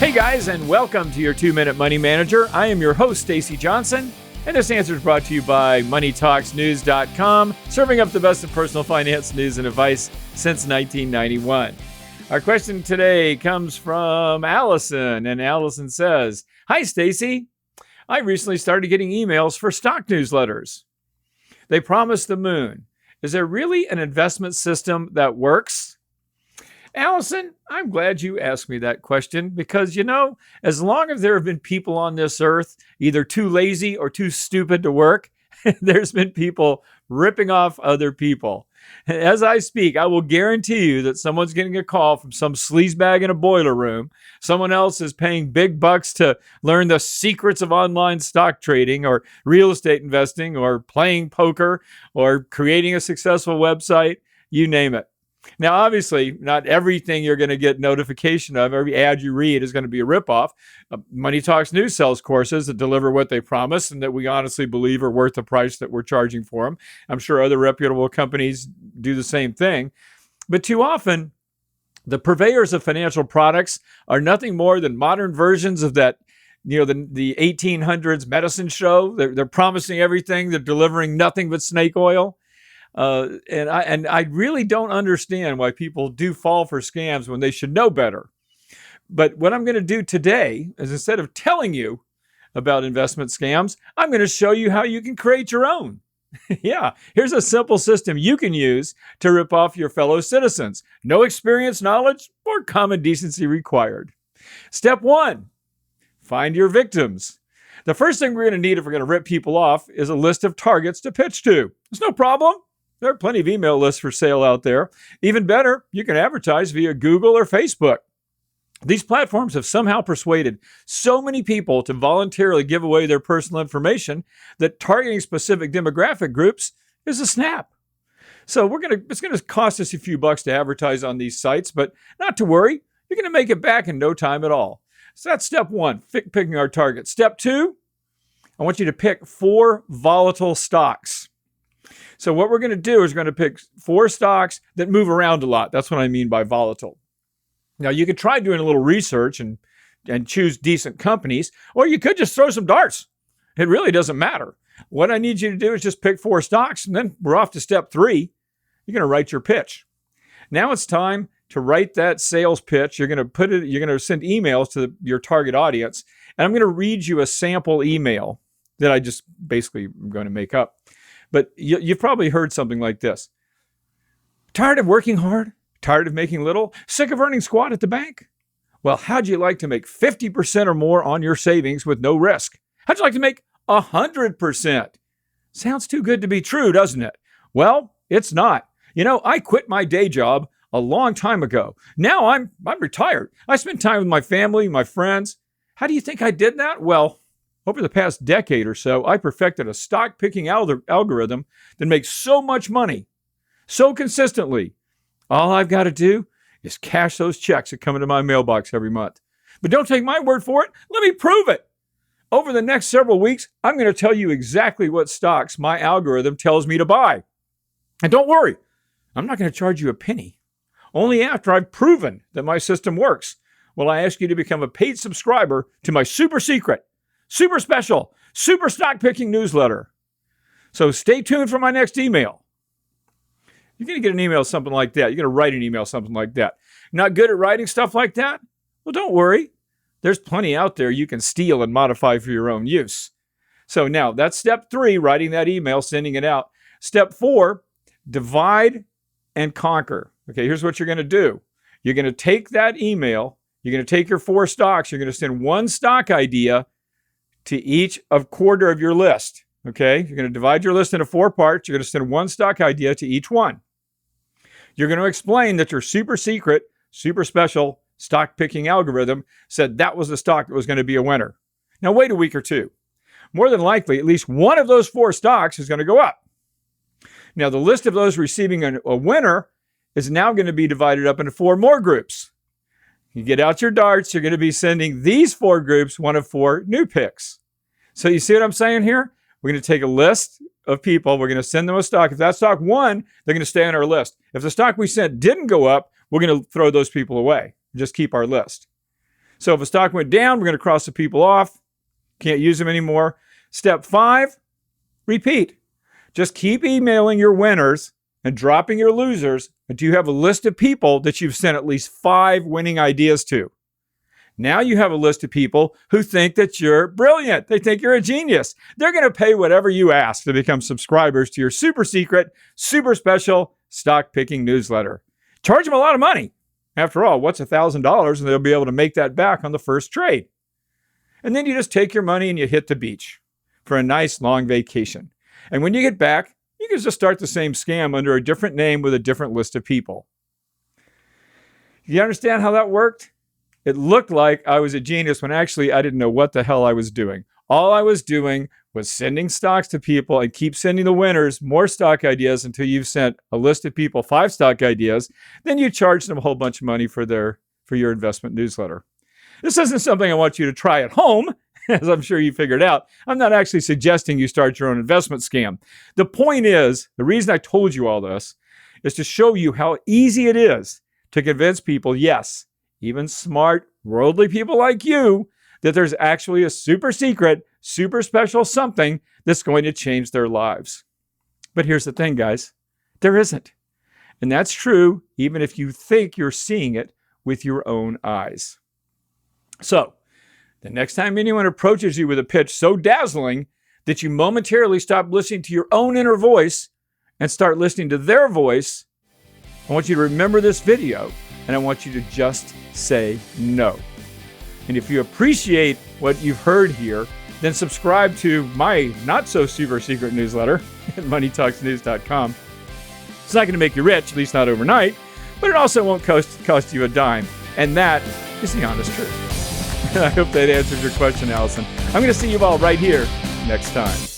Hey guys, and welcome to your 2-Minute Money Manager. I am your host, Stacy Johnson, and this answer is brought to you by MoneyTalksNews.com, serving up the best of personal finance news and advice since 1991. Our question today comes from Allison, and Allison says, "Hi, Stacy. I recently started getting emails for stock newsletters. They promise the moon. Is there really an investment system that works?" Allison, I'm glad you asked me that question because, as long as there have been people on this earth either too lazy or too stupid to work, there's been people ripping off other people. As I speak, I will guarantee you that someone's getting a call from some sleazebag in a boiler room. Someone else is paying big bucks to learn the secrets of online stock trading or real estate investing or playing poker or creating a successful website, you name it. Now, obviously, not everything you're going to get notification of, every ad you read is going to be a ripoff. Money Talks News sells courses that deliver what they promise and that we honestly believe are worth the price that we're charging for them. I'm sure other reputable companies do the same thing. But too often, the purveyors of financial products are nothing more than modern versions of that, the 1800s medicine show. They're promising everything. They're delivering nothing but snake oil. And I really don't understand why people do fall for scams when they should know better. But what I'm going to do today is, instead of telling you about investment scams, I'm going to show you how you can create your own. Yeah, here's a simple system you can use to rip off your fellow citizens. No experience, knowledge, or common decency required. Step 1, find your victims. The first thing we're going to need if we're going to rip people off is a list of targets to pitch to. It's no problem. There are plenty of email lists for sale out there. Even better, you can advertise via Google or Facebook. These platforms have somehow persuaded so many people to voluntarily give away their personal information that targeting specific demographic groups is a snap. So it's going to cost us a few bucks to advertise on these sites, but not to worry, you're going to make it back in no time at all. So that's step 1, picking our target. Step 2, I want you to pick 4 volatile stocks. So what we're going to do is we're going to pick 4 stocks that move around a lot. That's what I mean by volatile. Now, you could try doing a little research and choose decent companies, or you could just throw some darts. It really doesn't matter. What I need you to do is just pick 4 stocks, and then we're off to step 3. You're going to write your pitch. Now it's time to write that sales pitch. You're going to send emails to your target audience, and I'm going to read you a sample email that I just basically am going to make up. But you've probably heard something like this. Tired of working hard? Tired of making little? Sick of earning squat at the bank? Well, how'd you like to make 50% or more on your savings with no risk? How'd you like to make 100%? Sounds too good to be true, doesn't it? Well, it's not. I quit my day job a long time ago. Now I'm retired. I spend time with my family, my friends. How do you think I did that? Well, over the past decade or so, I perfected a stock picking algorithm that makes so much money, so consistently. All I've got to do is cash those checks that come into my mailbox every month. But don't take my word for it. Let me prove it. Over the next several weeks, I'm going to tell you exactly what stocks my algorithm tells me to buy. And don't worry, I'm not going to charge you a penny. Only after I've proven that my system works will I ask you to become a paid subscriber to my super secret, super special, super stock picking newsletter. So stay tuned for my next email. You're going to get an email something like that. You're going to write an email something like that. Not good at writing stuff like that? Well, don't worry. There's plenty out there you can steal and modify for your own use. So now that's step 3, writing that email, sending it out. Step 4, divide and conquer. Okay, here's what you're going to do. You're going to take that email. You're going to take your 4 stocks. You're going to send 1 stock idea to each of quarter of your list. Okay, you're going to divide your list into 4 parts. You're going to send 1 stock idea to each one. You're going to explain that your super secret, super special stock picking algorithm said that was the stock that was going to be a winner. Now wait a week or 2. More than likely, at least one of those 4 stocks is going to go up. Now the list of those receiving a winner is now going to be divided up into 4 more groups. You get out your darts, you're going to be sending these 4 groups one of 4 new picks. So you see what I'm saying here? We're going to take a list of people. We're going to send them a stock. If that stock won, they're going to stay on our list. If the stock we sent didn't go up, we're going to throw those people away. Just keep our list. So if a stock went down, we're going to cross the people off. Can't use them anymore. Step 5, repeat. Just keep emailing your winners and dropping your losers until you have a list of people that you've sent at least 5 winning ideas to. Now you have a list of people who think that you're brilliant. They think you're a genius. They're going to pay whatever you ask to become subscribers to your super secret, super special stock picking newsletter. Charge them a lot of money. After all, what's $1,000? And they'll be able to make that back on the first trade. And then you just take your money and you hit the beach for a nice long vacation. And when you get back, you can just start the same scam under a different name with a different list of people. You understand how that worked? It looked like I was a genius when actually I didn't know what the hell I was doing. All I was doing was sending stocks to people and keep sending the winners more stock ideas until you've sent a list of people 5 stock ideas. Then you charge them a whole bunch of money for your investment newsletter. This isn't something I want you to try at home, as I'm sure you figured out. I'm not actually suggesting you start your own investment scam. The point is, the reason I told you all this is to show you how easy it is to convince people, yes, even smart, worldly people like you, that there's actually a super secret, super special something that's going to change their lives. But here's the thing, guys. There isn't. And that's true even if you think you're seeing it with your own eyes. So, the next time anyone approaches you with a pitch so dazzling that you momentarily stop listening to your own inner voice and start listening to their voice, I want you to remember this video and I want you to just say no. And if you appreciate what you've heard here, then subscribe to my not so super secret newsletter at moneytalksnews.com. It's not going to make you rich, at least not overnight, but it also won't cost you a dime. And that is the honest truth. I hope that answers your question, Allison. I'm going to see you all right here next time.